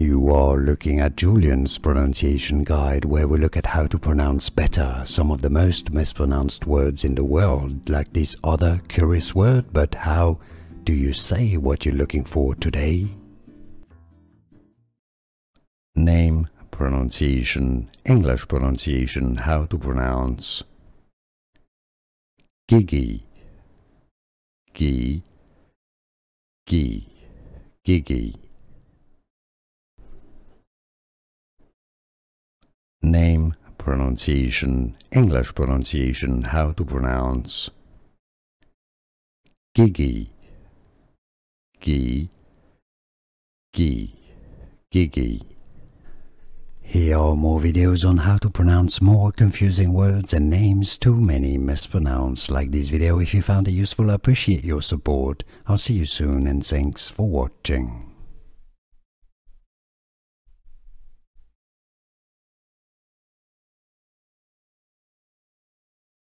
You are looking at Julian's pronunciation guide, where we look at how to pronounce better some of the most mispronounced words in the world, like this other curious word. But how do you say what you're looking for today? Name, pronunciation, English pronunciation, how to pronounce Giggy, Giggy, Giggy. Name, pronunciation, English pronunciation, how to pronounce Giggy, Giggy. Here are more videos on how to pronounce more confusing words and names too many mispronounced. Like this video if you found it useful. I appreciate your support. I'll see you soon and thanks for watching.